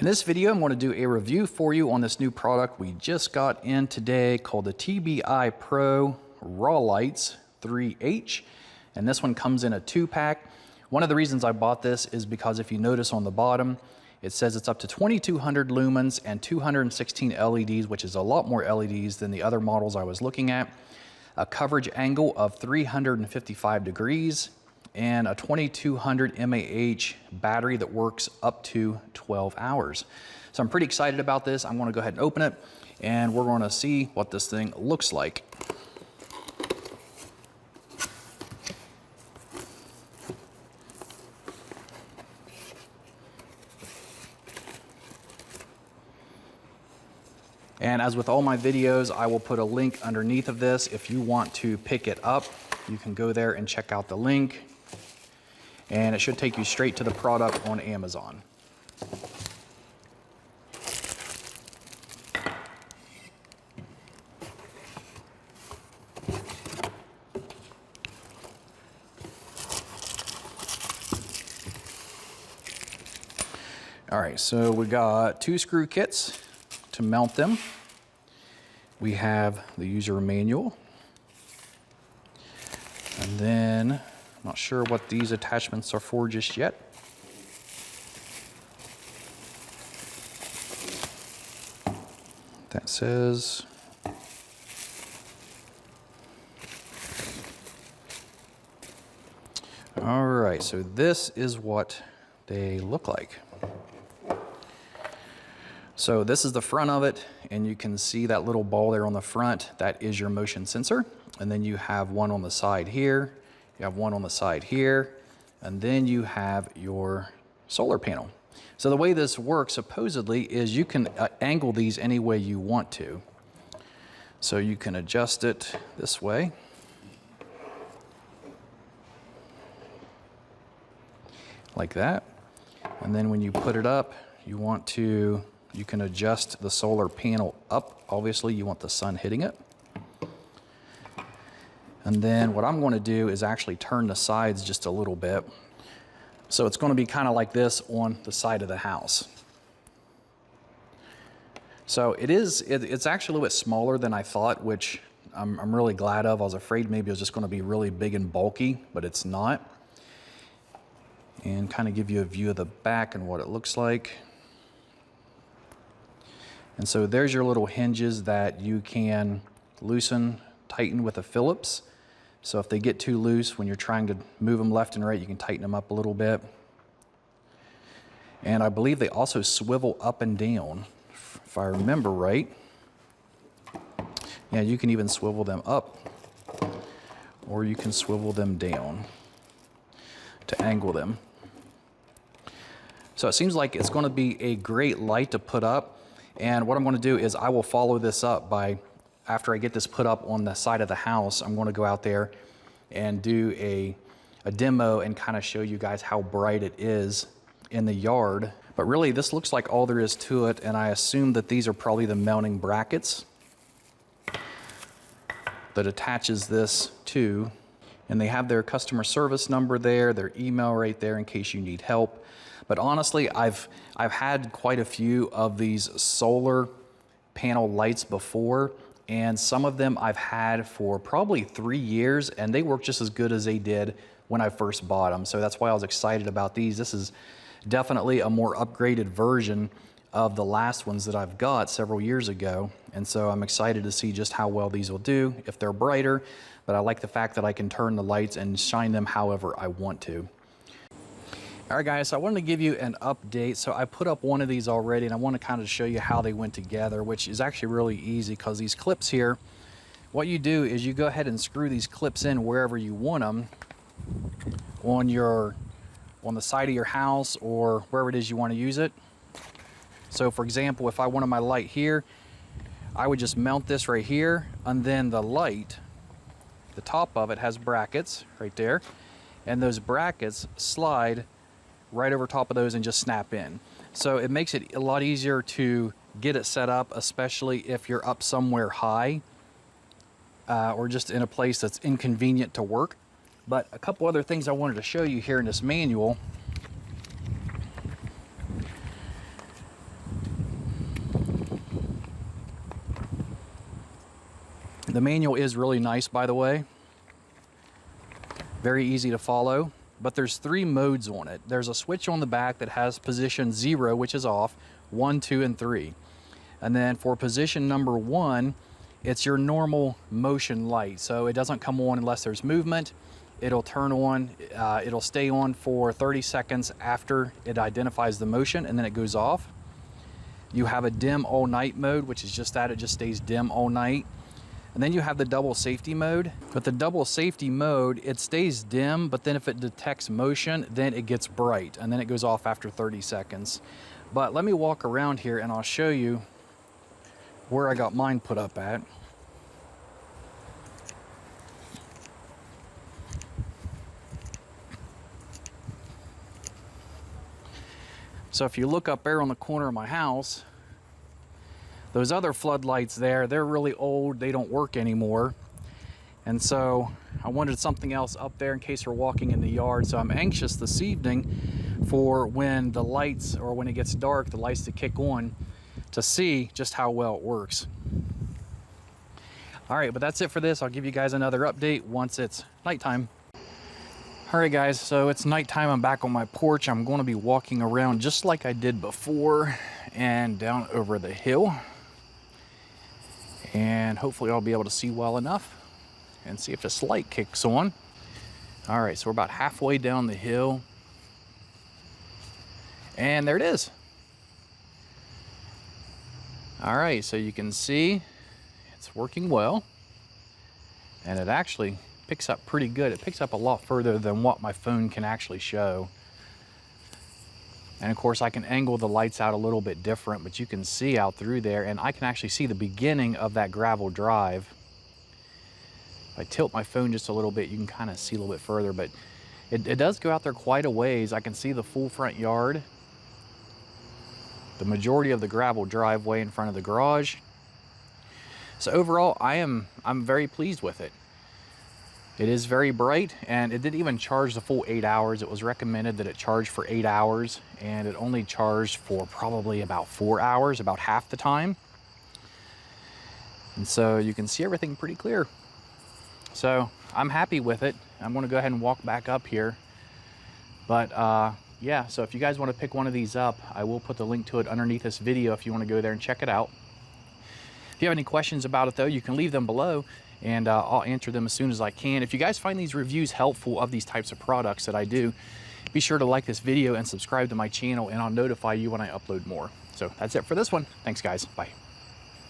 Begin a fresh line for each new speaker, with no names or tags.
In this video, I'm going to do a review for you on this new product we just got in today called the TBI Pro Raw Lights 3H. And this one comes in a 2-pack. One of the reasons I bought this is because if you notice on the bottom, it says it's up to 2200 lumens and 216 LEDs, which is a lot more LEDs than the other models I was looking at. A coverage angle of 355 degrees and a 2200 mAh battery that works up to 12 hours. So I'm pretty excited about this. I'm going to go ahead and open it and we're going to see what this thing looks like. And as with all my videos, I will put a link underneath of this. If you want to pick it up, you can go there and check out the link. And it should take you straight to the product on Amazon. All right, so we got 2 screw kits to mount them. We have the user manual. And then, I'm not sure what these attachments are for just yet. That says, all right, so this is what they look like. So this is the front of it, and you can see that little ball there on the front. That is your motion sensor. And then you have one on the side here. You have one on the side here. And then you have your solar panel. So the way this works supposedly is you can angle these any way you want to. So you can adjust it this way. Like that. And then when you put it up, you can adjust the solar panel up. Obviously, you want the sun hitting it. And then what I'm going to do is actually turn the sides just a little bit. So it's going to be kind of like this on the side of the house. So it's actually a little bit smaller than I thought, which I'm really glad of. I was afraid maybe it was just going to be really big and bulky, but it's not. And kind of give you a view of the back and what it looks like. And so there's your little hinges that you can loosen, tighten with a Phillips. So if they get too loose when you're trying to move them left and right, you can tighten them up a little bit. And I believe they also swivel up and down, if I remember right. Yeah, you can even swivel them up, or you can swivel them down to angle them. So it seems like it's going to be a great light to put up. And what I'm going to do is I will follow this up by, after I get this put up on the side of the house, I'm going to go out there and do a demo and kind of show you guys how bright it is in the yard. But really, this looks like all there is to it, and I assume that these are probably the mounting brackets that attaches this to. And they have their customer service number there, their email right there in case you need help. But honestly, I've had quite a few of these solar panel lights before, and some of them I've had for probably 3 years, and they work just as good as they did when I first bought them. So that's why I was excited about these. This is definitely a more upgraded version of the last ones that I've got several years ago. And so I'm excited to see just how well these will do, if they're brighter. But I like the fact that I can turn the lights and shine them however I want to. All right, guys, so I wanted to give you an update. So I put up one of these already, and I want to kind of show you how they went together, which is actually really easy because these clips here, what you do is you go ahead and screw these clips in wherever you want them on the side of your house or wherever it is you want to use it. So for example, if I wanted my light here, I would just mount this right here, and then the light, the top of it has brackets right there, and those brackets slide right over top of those and just snap in. So it makes it a lot easier to get it set up, especially if you're up somewhere high or just in a place that's inconvenient to work. But a couple other things I wanted to show you here in this manual. The manual is really nice, by the way. Very easy to follow, but there's 3 modes on it. There's a switch on the back that has position 0, which is off, 1, 2, and 3. And then for position number 1, it's your normal motion light. So it doesn't come on unless there's movement. It'll turn on, it'll stay on for 30 seconds after it identifies the motion, and then it goes off. You have a dim all night mode, which is just that, it just stays dim all night. And then you have the double safety mode. But the double safety mode, it stays dim, but then if it detects motion, then it gets bright, and then it goes off after 30 seconds. But let me walk around here and I'll show you where I got mine put up at. So if you look up there on the corner of my house, those other floodlights there, they're really old, they don't work anymore. And so I wanted something else up there in case we're walking in the yard. So I'm anxious this evening for when the lights, or when it gets dark, the lights to kick on, to see just how well it works. All right, but that's it for this. I'll give you guys another update once it's nighttime. All right guys, so it's nighttime. I'm back on my porch. I'm going to be walking around just like I did before and down over the hill. And hopefully I'll be able to see well enough and see if this light kicks on. All right, so we're about halfway down the hill. And there it is. All right, so you can see it's working well. And it actually picks up pretty good. It picks up a lot further than what my phone can actually show. And of course I can angle the lights out a little bit different, but you can see out through there, and I can actually see the beginning of that gravel drive. If I tilt my phone just a little bit, you can kind of see a little bit further, but it does go out there quite a ways. I can see the full front yard, the majority of the gravel driveway in front of the garage. So overall, I'm very pleased with it. It is very bright, and it didn't even charge the full 8 hours. It was recommended that it charge for 8 hours, and it only charged for probably about 4 hours, about half the time. And so you can see everything pretty clear. So I'm happy with it. I'm gonna go ahead and walk back up here. But yeah, so if you guys wanna pick one of these up, I will put the link to it underneath this video if you wanna go there and check it out. If you have any questions about it though, you can leave them below, and I'll answer them as soon as I can. If you guys find these reviews helpful of these types of products that I do, be sure to like this video and subscribe to my channel, and I'll notify you when I upload more. So that's it for this one. Thanks guys, bye.